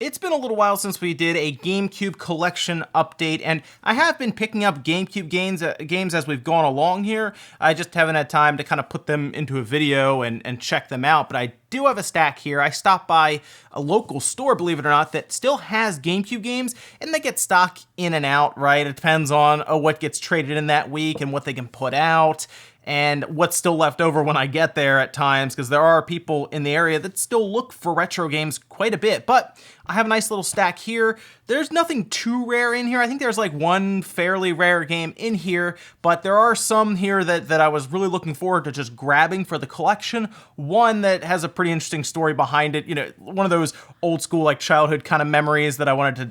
It's been a little while since we did a GameCube Collection update, and I have been picking up GameCube games as we've gone along here. I just haven't had time to kind of put them into a video and check them out, but I do have a stack here. I stopped by a local store, believe it or not, that still has GameCube games, and they get stock in and out, right? It depends on what gets traded in that week and what they can put out, and what's still left over when I get there at times, because there are people in the area that still look for retro games quite a bit. But I have a nice little stack here. There's nothing too rare in here. I think there's like one fairly rare game in here, but there are some here that I was really looking forward to just grabbing for the collection. One that has a pretty interesting story behind it, you know, one of those old school like childhood kind of memories that I wanted to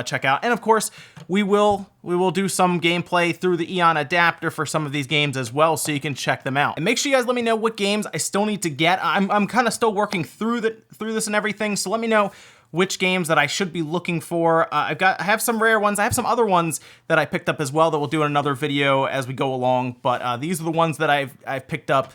check out. And of course, we will do some gameplay through the Eon adapter for some of these games as well, so you can check them out. And make sure you guys let me know what games I still need to get. I'm kind of still working through this and everything, so let me know which games that I should be looking for. I have some rare ones. I have some other ones that I picked up as well that we'll do in another video as we go along. But these are the ones that I've picked up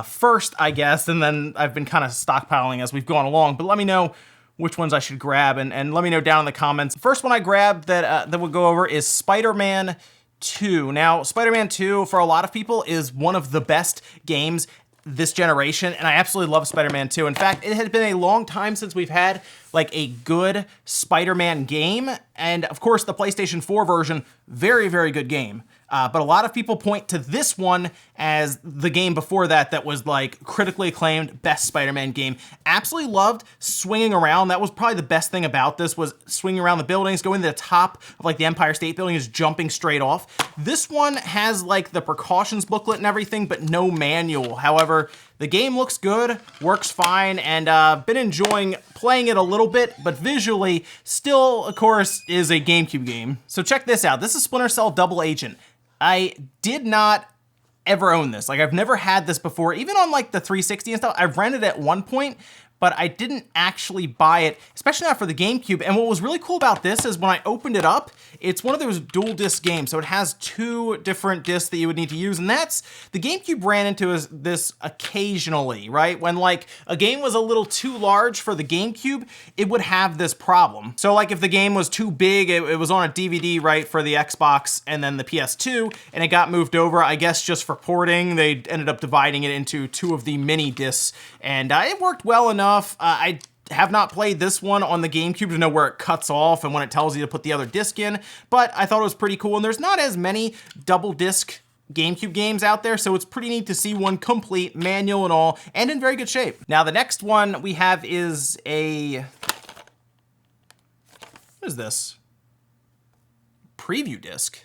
first, I guess, and then I've been kind of stockpiling as we've gone along. But let me know which ones I should grab, and let me know down in the comments. The first one I grabbed that we'll go over is Spider-Man 2. Now, Spider-Man 2, for a lot of people, is one of the best games this generation, and I absolutely love Spider-Man 2. In fact, it has been a long time since we've had like a good Spider-Man game, and of course the PlayStation 4 version, very, very good game. But a lot of people point to this one as the game before that was like critically acclaimed best Spider-Man game. Absolutely loved swinging around. That was probably the best thing about this, was swinging around the buildings, going to the top of like the Empire State Building, is jumping straight off. This one has like the precautions booklet and everything, but no manual. However, the game looks good, works fine, and been enjoying playing it a little bit, but visually still, of course, is a GameCube game. So check this out. This is Splinter Cell Double Agent. I did not ever own this. Like, I've never had this before. Even on like the 360 and stuff, I've rented it at one point, but I didn't actually buy it, especially not for the GameCube. And what was really cool about this is when I opened it up, it's one of those dual disc games. So it has two different discs that you would need to use. And that's, the GameCube ran into this occasionally, right? When like a game was a little too large for the GameCube, it would have this problem. So like if the game was too big, it was on a DVD, right, for the Xbox and then the PS2, and it got moved over, I guess just for porting, they ended up dividing it into two of the mini discs. And it worked well enough. I have not played this one on the GameCube to know where it cuts off and when it tells you to put the other disc in, but I thought it was pretty cool. And there's not as many double disc GameCube games out there, so it's pretty neat to see one complete, manual and all, and in very good shape. Now, the next one we have is a... what is this? Preview disc?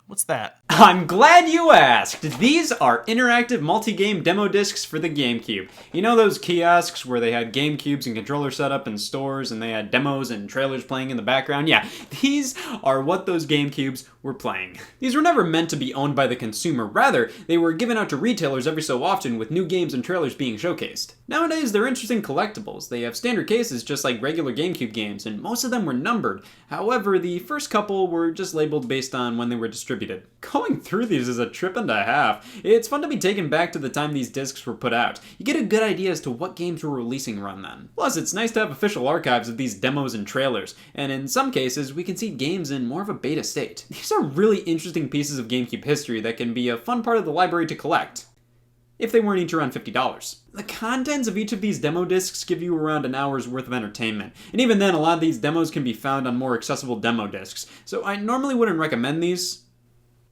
What's that? I'm glad you asked! These are interactive multi-game demo discs for the GameCube. You know those kiosks where they had GameCubes and controllers set up in stores and they had demos and trailers playing in the background? Yeah, these are what those GameCubes were playing. These were never meant to be owned by the consumer. Rather, they were given out to retailers every so often with new games and trailers being showcased. Nowadays, they're interesting collectibles. They have standard cases just like regular GameCube games, and most of them were numbered. However, the first couple were just labeled based on when they were distributed. Going through these is a trip and a half. It's fun to be taken back to the time these discs were put out. You get a good idea as to what games were releasing around then. Plus, it's nice to have official archives of these demos and trailers, and in some cases, we can see games in more of a beta state. These are really interesting pieces of GameCube history that can be a fun part of the library to collect, if they weren't each around $50. The contents of each of these demo discs give you around an hour's worth of entertainment, and even then, a lot of these demos can be found on more accessible demo discs, so I normally wouldn't recommend these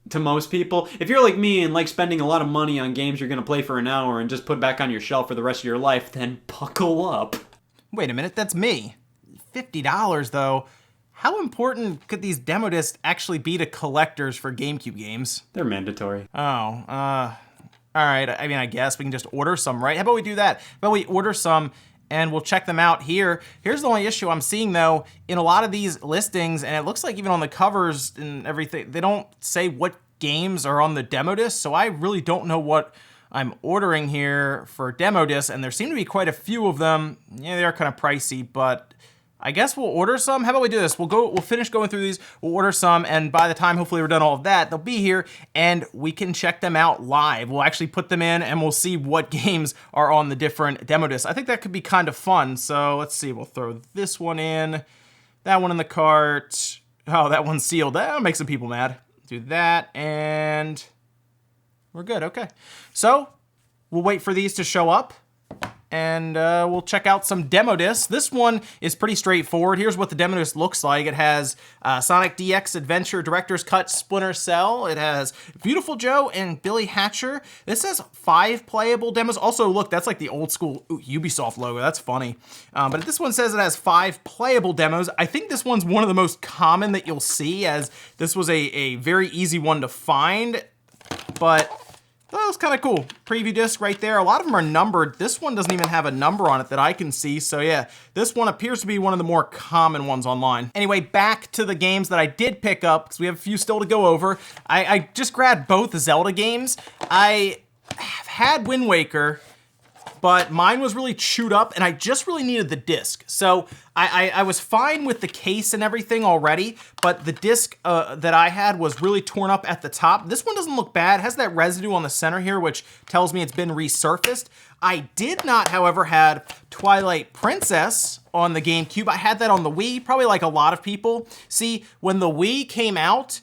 to most people. If you're like me and like spending a lot of money on games you're gonna play for an hour and just put back on your shelf for the rest of your life, then buckle up. Wait a minute, that's me. $50 though. How important could these demo discs actually be to collectors for GameCube games? They're mandatory. Oh, all right. I mean, I guess we can just order some, right? How about we do that? How about we order some and we'll check them out here. Here's the only issue I'm seeing though, in a lot of these listings, and it looks like even on the covers and everything, they don't say what games are on the demo disc, so I really don't know what I'm ordering here for demo discs, and there seem to be quite a few of them. Yeah, they are kind of pricey, but I guess we'll order some. How about we do this? We'll finish going through these, we'll order some, and by the time hopefully we're done all of that, they'll be here and we can check them out live. We'll actually put them in and we'll see what games are on the different demo discs. I think that could be kind of fun. So let's see, we'll throw this one in, that one in the cart. Oh, that one's sealed. That'll make some people mad. Do that and we're good, okay. So we'll wait for these to show up. And we'll check out some demo discs. This one is pretty straightforward. Here's what the demo disc looks like. It has Sonic DX Adventure Director's Cut Splinter Cell. It has Beautiful Joe and Billy Hatcher. This has 5 playable demos. Also, look, that's like the old school Ubisoft logo. That's funny. But this one says it has 5 playable demos. I think this one's one of the most common that you'll see, as this was a very easy one to find. But that was kind of cool. Preview disc right there. A lot of them are numbered. This one doesn't even have a number on it that I can see. So yeah, this one appears to be one of the more common ones online. Anyway, back to the games that I did pick up, because we have a few still to go over. I just grabbed both Zelda games. I have had Wind Waker, but mine was really chewed up and I just really needed the disc. So I was fine with the case and everything already, but the disc that I had was really torn up at the top. This one doesn't look bad. It has that residue on the center here, which tells me it's been resurfaced. I did not, however, have Twilight Princess on the GameCube. I had that on the Wii, probably like a lot of people. See, when the Wii came out,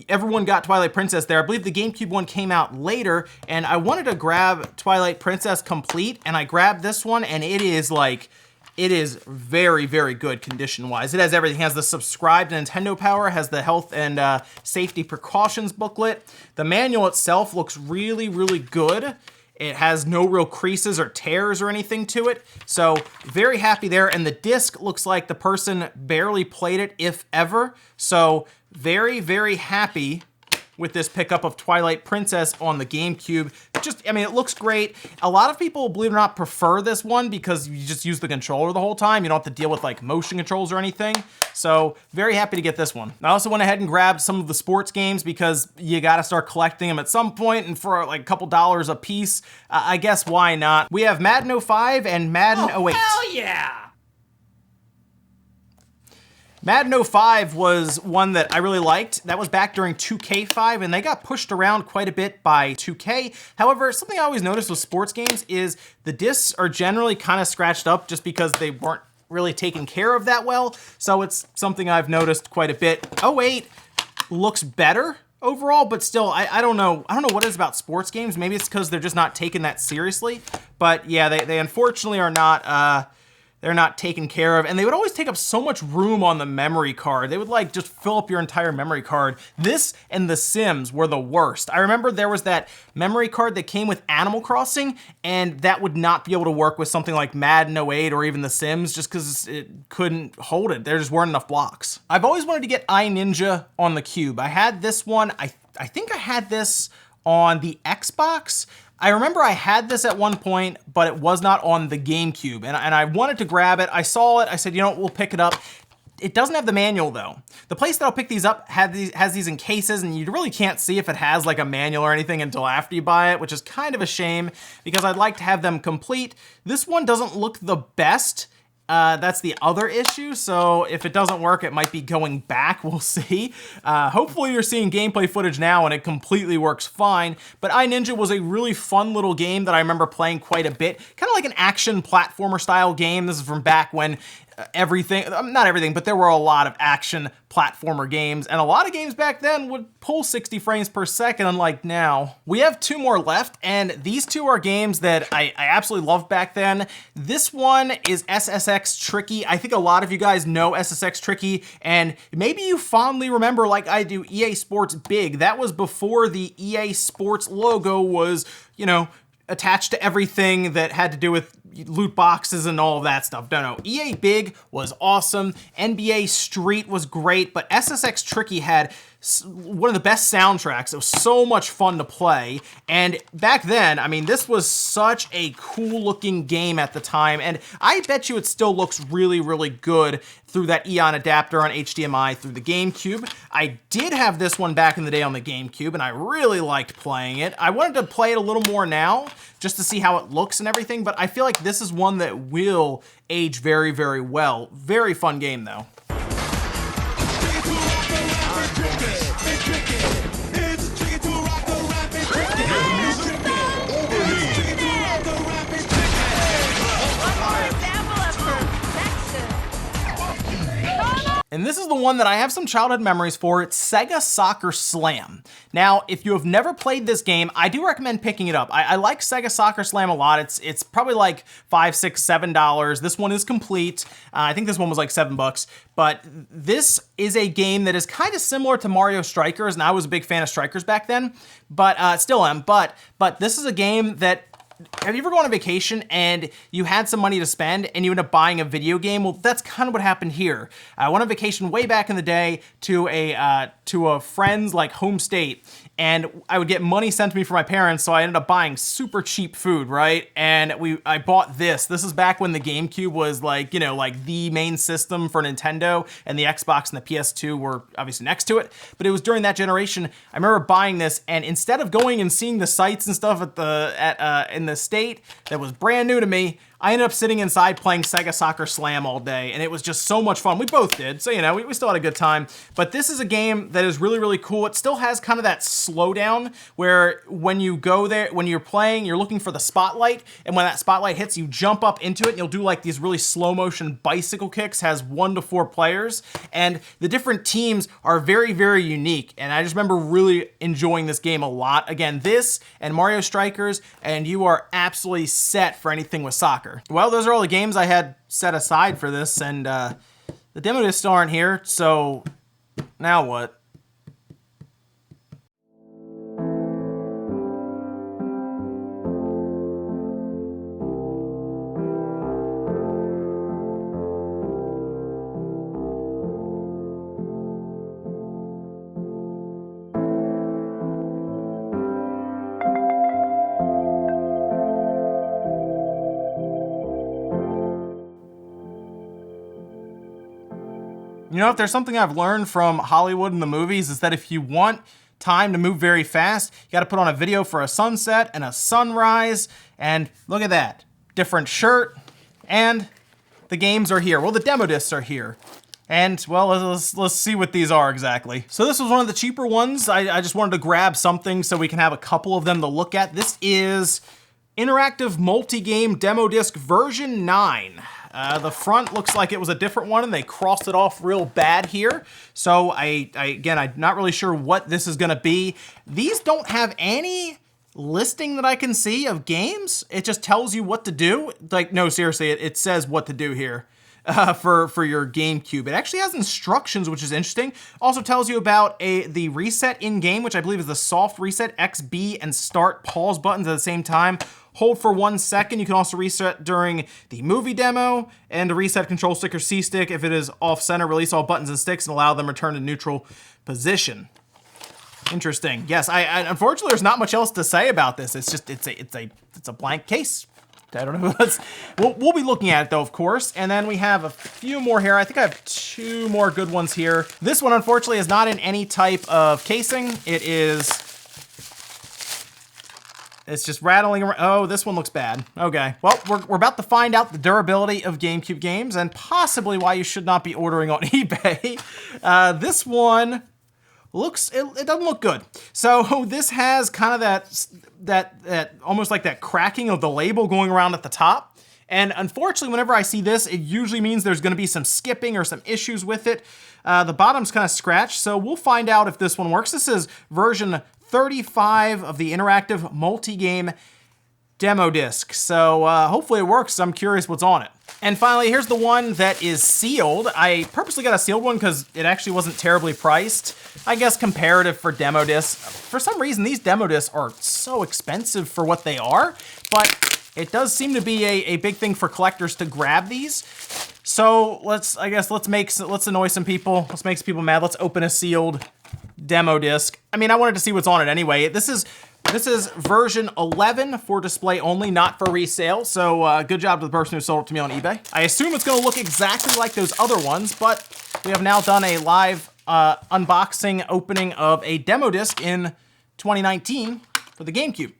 everyone got Twilight Princess there. I believe the GameCube one came out later, and I wanted to grab Twilight Princess Complete, and I grabbed this one, and it is very, very good condition-wise. It has everything. It has the subscribed Nintendo Power, has the health and safety precautions booklet. The manual itself looks really, really good. It has no real creases or tears or anything to it. So very happy there. And the disc looks like the person barely played it, if ever. So very, very happy with this pickup of Twilight Princess on the GameCube. I mean, it looks great. A lot of people, believe it or not, prefer this one because you just use the controller the whole time. You don't have to deal with like motion controls or anything. So very happy to get this one. I also went ahead and grabbed some of the sports games because you gotta start collecting them at some point, and for like a couple dollars a piece, I guess why not? We have Madden 05 and Madden 08. Hell yeah! Madden 05 was one that I really liked. That was back during 2K5, and they got pushed around quite a bit by 2K. However, something I always noticed with sports games is the discs are generally kind of scratched up just because they weren't really taken care of that well. So it's something I've noticed quite a bit. 08 looks better overall, but still, I don't know what it is about sports games. Maybe it's because they're just not taken that seriously. But yeah, they unfortunately are not, they're not taken care of, and they would always take up so much room on the memory card. They would like just fill up your entire memory card. This and The Sims were the worst. I remember there was that memory card that came with Animal Crossing, and that would not be able to work with something like Madden 08 or even The Sims just because it couldn't hold it. There just weren't enough blocks. I've always wanted to get iNinja on the Cube. I had this one, I think I had this on the Xbox. I remember I had this at one point, but it was not on the GameCube, and I wanted to grab it. I saw it, I said, you know what, we'll pick it up. It doesn't have the manual though. The place that I'll pick these up has these in cases, and you really can't see if it has like a manual or anything until after you buy it, which is kind of a shame because I'd like to have them complete. This one doesn't look the best. That's the other issue, so if it doesn't work, it might be going back, we'll see. Hopefully you're seeing gameplay footage now and it completely works fine, but iNinja was a really fun little game that I remember playing quite a bit, kind of like an action platformer style game. This is from back when not everything, but there were a lot of action platformer games, and a lot of games back then would pull 60 frames per second, unlike now. We have 2 more left, and these 2 are games that I absolutely loved back then. This one is SSX Tricky. I think a lot of you guys know SSX Tricky, and maybe you fondly remember, like I do, EA Sports Big. That was before the EA Sports logo was, you know, attached to everything that had to do with loot boxes and all of that stuff. No, EA Big was awesome. NBA Street was great, but SSX Tricky had one of the best soundtracks. It was so much fun to play. And back then, I mean, this was such a cool looking game at the time. And I bet you it still looks really, really good through that Eon adapter on HDMI through the GameCube. I did have this one back in the day on the GameCube, and I really liked playing it. I wanted to play it a little more now, just to see how it looks and everything, but I feel like this is one that will age very, very well. Very fun game, though. And this is the one that I have some childhood memories for. It's Sega Soccer Slam. Now, if you have never played this game, I do recommend picking it up. I like Sega Soccer Slam a lot. It's probably like $5, $6, $7. This one is complete. I think this one was like $7. But this is a game that is kind of similar to Mario Strikers, and I was a big fan of Strikers back then, but still am. But this is a game that, have you ever gone on vacation and you had some money to spend and you end up buying a video game? Well, that's kind of what happened here. I went on vacation way back in the day to a friend's like home state, and I would get money sent to me from my parents, so I ended up buying super cheap food, right? And I bought this. This is back when the GameCube was like, you know, like the main system for Nintendo, and the Xbox and the PS2 were obviously next to it. But it was during that generation. I remember buying this, and instead of going and seeing the sights and stuff in the state that was brand new to me, I ended up sitting inside playing Sega Soccer Slam all day, and it was just so much fun. We both did, so you know, we still had a good time. But this is a game that is really, really cool. It still has kind of that slowdown where when you go there, when you're playing, you're looking for the spotlight, and when that spotlight hits, you jump up into it, and you'll do like these really slow motion bicycle kicks. Has 1 to 4 players, and the different teams are very, very unique. And I just remember really enjoying this game a lot. Again, this and Mario Strikers, and you are absolutely set for anything with soccer. Well, those are all the games I had set aside for this, and the demo discs still aren't here, so now what? You know, if there's something I've learned from Hollywood and the movies, is that if you want time to move very fast, you gotta put on a video for a sunset and a sunrise, and look at that. Different shirt, and the games are here. Well, the demo discs are here. And, well, let's see what these are exactly. So this was one of the cheaper ones. I just wanted to grab something so we can have a couple of them to look at. This is Interactive Multi-Game Demo Disc version 9. The front looks like it was a different one, and they crossed it off real bad here. So again, I'm not really sure what this is gonna be. These don't have any listing that I can see of games. It just tells you what to do. Like, no, seriously, it says what to do here. For your GameCube. It actually has instructions, which is interesting. Also tells you about the reset in-game, which I believe is the soft reset, X, B, and start pause buttons at the same time. Hold for 1 second. You can also reset during the movie demo, and to reset control stick or C stick if it is off center, release all buttons and sticks and allow them to return to neutral position. Interesting. Yes, I unfortunately there's not much else to say about this. It's just it's a blank case. I don't know. We'll be looking at it though, of course. And then we have a few more here. I think I have 2 more good ones here. This one, unfortunately, is not in any type of casing. It's just rattling around. Oh, this one looks bad. Okay. Well, we're about to find out the durability of GameCube games and possibly why you should not be ordering on eBay. This one looks, it doesn't look good. So this has kind of that almost like that cracking of the label going around at the top. And unfortunately, whenever I see this, it usually means there's gonna be some skipping or some issues with it. The bottom's kind of scratched, so we'll find out if this one works. This is version 35 of the Interactive Multi-Game Demo Disc. So hopefully it works. I'm curious what's on it. And finally, here's the one that is sealed. I purposely got a sealed one because it actually wasn't terribly priced. I guess comparative for demo discs. For some reason, these demo discs are so expensive for what they are, but it does seem to be a big thing for collectors to grab these. So let's annoy some people. Let's make some people mad. Let's open a sealed demo disc. I mean, I wanted to see what's on it anyway. This is version 11 for display only, not for resale. So good job to the person who sold it to me on eBay. I assume it's gonna look exactly like those other ones, but we have now done a live unboxing opening of a demo disc in 2019 for the GameCube.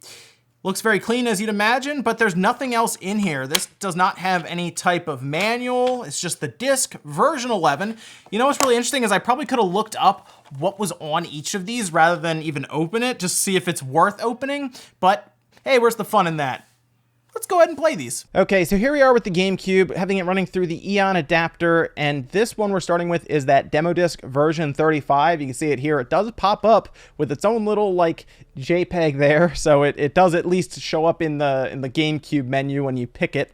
Looks very clean, as you'd imagine, but there's nothing else in here. This does not have any type of manual. It's just the disc, version 11. You know what's really interesting is I probably could have looked up what was on each of these rather than even open it, just to see if it's worth opening. But hey, where's the fun in that? Let's go ahead and play these. Okay, so here we are with the GameCube, having it running through the Eon adapter, and this one we're starting with is that demo disc version 35. You can see it here. It does pop up with its own little like JPEG there, so it does at least show up in the GameCube menu when you pick it.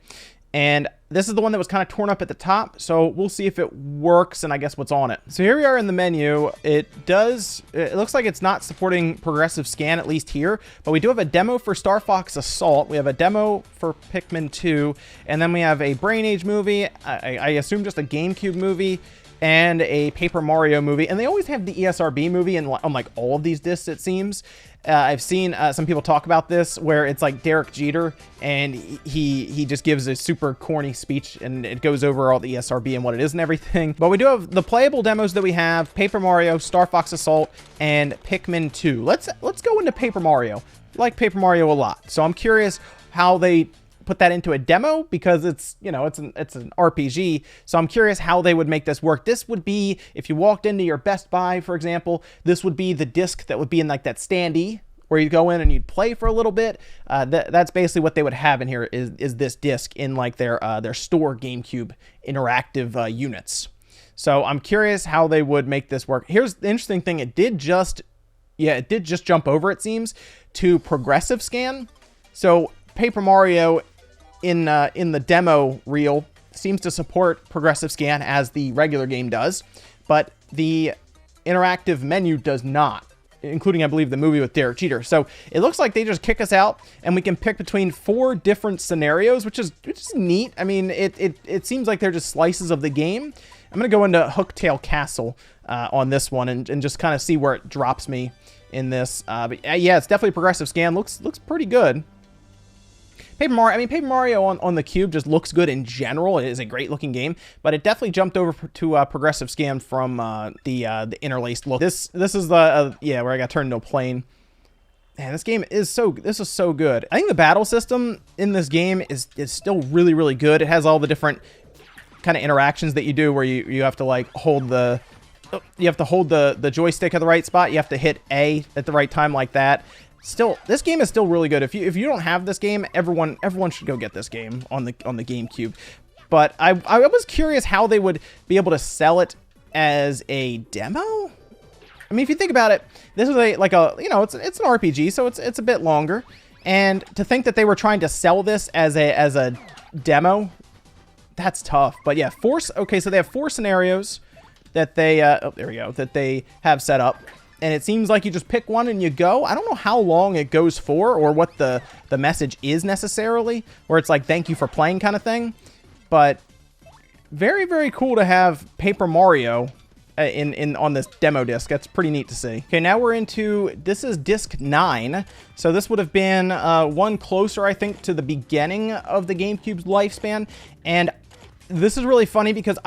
And this is the one that was kind of torn up at the top, so we'll see if it works and I guess what's on it. So here we are in the menu. It looks like it's not supporting progressive scan, at least here, but we do have a demo for Star Fox Assault. We have a demo for Pikmin 2, and then we have a Brain Age movie, I assume just a GameCube movie, and a Paper Mario movie. And they always have the ESRB movie on like all of these discs, it seems. I've seen some people talk about this where it's like Derek Jeter and he just gives a super corny speech and it goes over all the ESRB and what it is and everything. But we do have the playable demos that we have: Paper Mario, Star Fox Assault, and Pikmin 2. Let's go into Paper Mario. I like Paper Mario a lot, so I'm curious how they put that into a demo, because it's, you know, it's an RPG. So I'm curious how they would make this work. This would be, if you walked into your Best Buy, for example, this would be the disc that would be in like that standee where you go in and you'd play for a little bit. That's basically what they would have in here is this disc in like their store GameCube interactive units. So I'm curious how they would make this work. Here's the interesting thing. It did just jump over, it seems, to progressive scan. So Paper Mario in the demo reel seems to support progressive scan as the regular game does, but the interactive menu does not, including, I believe, the movie with Derek Jeter. So it looks like they just kick us out and we can pick between 4 different scenarios, which is neat. I mean, it seems like they're just slices of the game. I'm going to go into Hooktail Castle on this one and just kind of see where it drops me in this. But yeah, it's definitely progressive scan. Looks pretty good. Paper Mario on the Cube just looks good in general. It is a great looking game, but it definitely jumped over to progressive scan from the interlaced look. This is the where I got turned into a plane. Man, this is so good. I think the battle system in this game is still really, really good. It has all the different kind of interactions that you do where you have to like hold the joystick at the right spot. You have to hit A at the right time like that. Still, this game is still really good. If you don't have this game, everyone should go get this game on the GameCube. But I was curious how they would be able to sell it as a demo. I mean, if you think about it, this is it's an RPG, so it's a bit longer. And to think that they were trying to sell this as a demo, that's tough. But yeah, okay, so they have 4 scenarios that they that they have set up. And it seems like you just pick one and you go. I don't know how long it goes for or what the message is necessarily, where it's like, thank you for playing kind of thing. But very, very cool to have Paper Mario on this demo disc. That's pretty neat to see. Okay, now this is disc 9. So this would have been one closer, I think, to the beginning of the GameCube's lifespan. And this is really funny because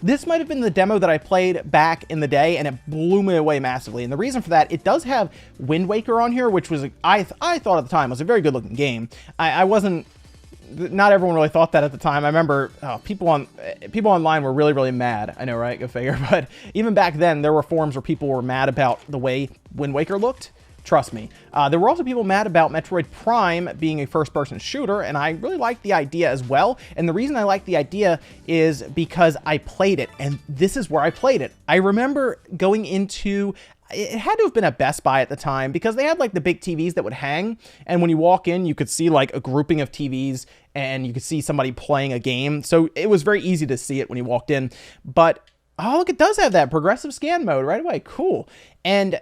this might have been the demo that I played back in the day, and it blew me away massively. And the reason for that, it does have Wind Waker on here, which was, I thought at the time, was a very good-looking game. Not everyone really thought that at the time. I remember people online were really, really mad. I know, right? Go figure. But even back then, there were forums where people were mad about the way Wind Waker looked. Trust me. There were also people mad about Metroid Prime being a first-person shooter, and I really liked the idea as well. And the reason I liked the idea is because I played it, and this is where I played it. I remember going into... It had to have been a Best Buy at the time, because they had like the big TVs that would hang, and when you walk in, you could see like a grouping of TVs, and you could see somebody playing a game. So it was very easy to see it when you walked in. But, oh, look, it does have that progressive scan mode right away. Cool. And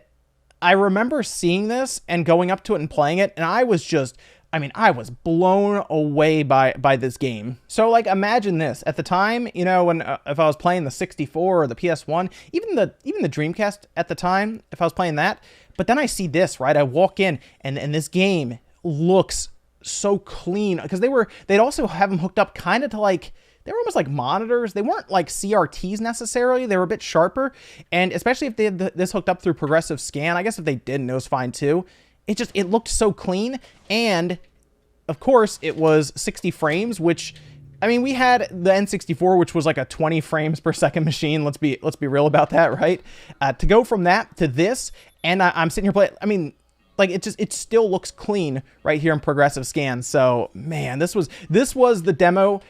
I remember seeing this and going up to it and playing it, and I was just I mean, I was blown away by this game. So, like, imagine this. At the time, you know, when if I was playing the 64 or the PS1, even the Dreamcast at the time, if I was playing that, but then I see this, right? I walk in, and this game looks so clean, because they'd also have them hooked up kind of to, like, they were almost like monitors. They weren't like CRTs necessarily. They were a bit sharper, and especially if they had this hooked up through progressive scan. I guess if they didn't, it was fine too. It looked so clean, and of course it was 60 frames, which, I mean, we had the N64, which was like a 20 frames per second machine. Let's be real about that, right? To go from that to this, and I'm sitting here playing, I mean, like, it still looks clean right here in progressive scan. So, man, this was the demo.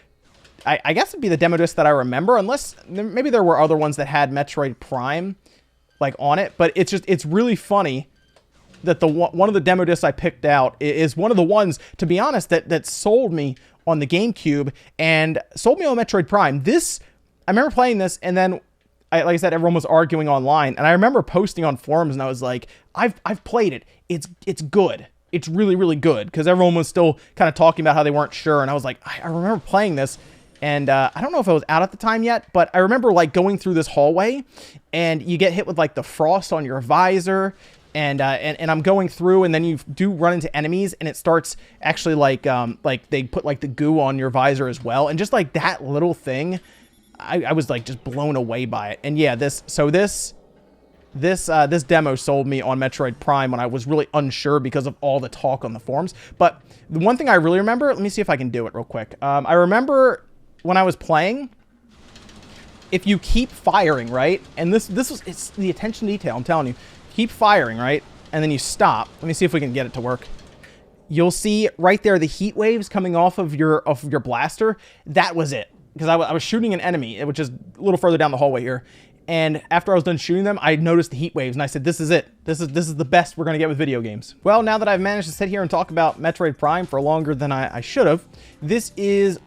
I guess it'd be the demo disc that I remember, unless maybe there were other ones that had Metroid Prime like on it, but it's really funny that one of the demo discs I picked out is one of the ones, to be honest, that sold me on the GameCube and sold me on Metroid Prime. This, I remember playing this, and then, like I said, everyone was arguing online, and I remember posting on forums, and I was like, I've played it. It's good. It's really, really good, because everyone was still kind of talking about how they weren't sure, and I was like, I remember playing this, and I don't know if it was out at the time yet, but I remember, like, going through this hallway, and you get hit with, like, the frost on your visor, and I'm going through, and then you do run into enemies, and it starts actually like they put like the goo on your visor as well, and just like that little thing, I was like just blown away by it. And yeah, this demo sold me on Metroid Prime when I was really unsure because of all the talk on the forums. But the one thing I really remember, let me see if I can do it real quick. I remember when I was playing, if you keep firing, right, and it's the attention to detail, I'm telling you. Keep firing, right? And then you stop. Let me see if we can get it to work. You'll see right there the heat waves coming off of your blaster. That was it. Because I was shooting an enemy, which is a little further down the hallway here. And after I was done shooting them, I noticed the heat waves, and I said, this is it. This is the best we're going to get with video games. Well, now that I've managed to sit here and talk about Metroid Prime for longer than I should have, this is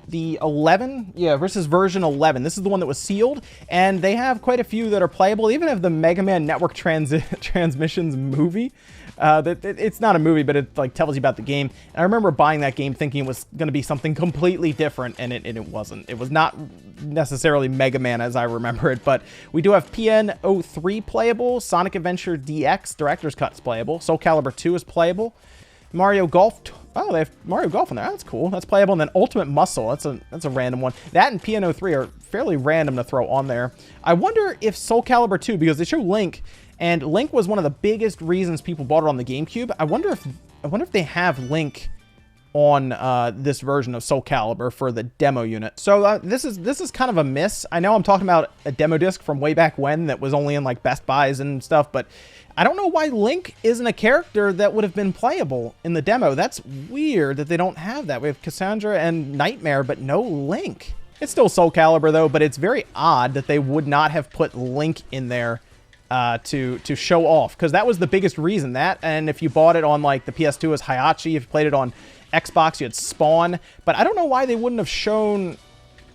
the 11, versus version 11. This is the one that was sealed, and they have quite a few that are playable. They even have the Mega Man Network Transmissions movie. It's not a movie, but it like tells you about the game. And I remember buying that game thinking it was going to be something completely different, and it wasn't. It was not necessarily Mega Man as I remember it, but we do have PN03 playable, Sonic Adventure DX Director's Cut's playable, Soul Calibur 2 is playable, Mario Golf. Oh, they have Mario Golf in there. That's cool. That's playable. And then Ultimate Muscle. That's a random one. That and PN03 are fairly random to throw on there. I wonder if Soul Calibur 2, because they show Link, and Link was one of the biggest reasons people bought it on the GameCube. I wonder if they have Link on this version of Soul Calibur for the demo unit. So this is kind of a miss. I know I'm talking about a demo disc from way back when that was only in like Best Buys and stuff, but I don't know why Link isn't a character that would have been playable in the demo. That's weird that they don't have that. We have Cassandra and Nightmare, but no Link. It's still Soul Calibur though, but it's very odd that they would not have put Link in there to show off, because that was the biggest reason. That, and if you bought it on like the PS2 as Hayachi, if you played it on Xbox, you had Spawn. But I don't know why they wouldn't have shown...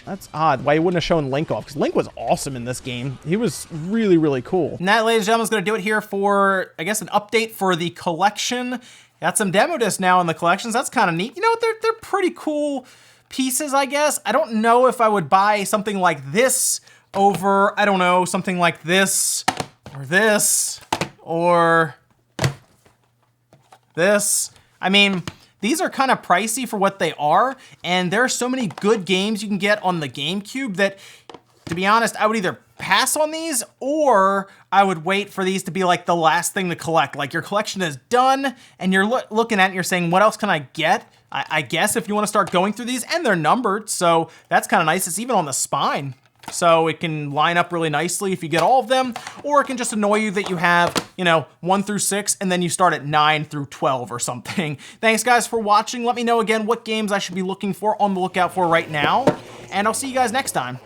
That's odd. Why you wouldn't have shown Link off, because Link was awesome in this game. He was really, really cool. And that, ladies and gentlemen, is going to do it here for, I guess, an update for the collection. Got some demo discs now in the collections. That's kind of neat. You know what? They're pretty cool pieces, I guess. I don't know if I would buy something like this over, I don't know, something like this, or this, or this. I mean... These are kind of pricey for what they are, and there are so many good games you can get on the GameCube that, to be honest, I would either pass on these, or I would wait for these to be like the last thing to collect. Like your collection is done, and you're looking at it and you're saying, what else can I get? I guess if you want to start going through these, and they're numbered, so that's kind of nice. It's even on the spine. So it can line up really nicely if you get all of them, or it can just annoy you that you have, 1 through 6, and then you start at 9 through 12 or something. Thanks guys for watching. Let me know again what games I should be looking for on the lookout for right now, and I'll see you guys next time.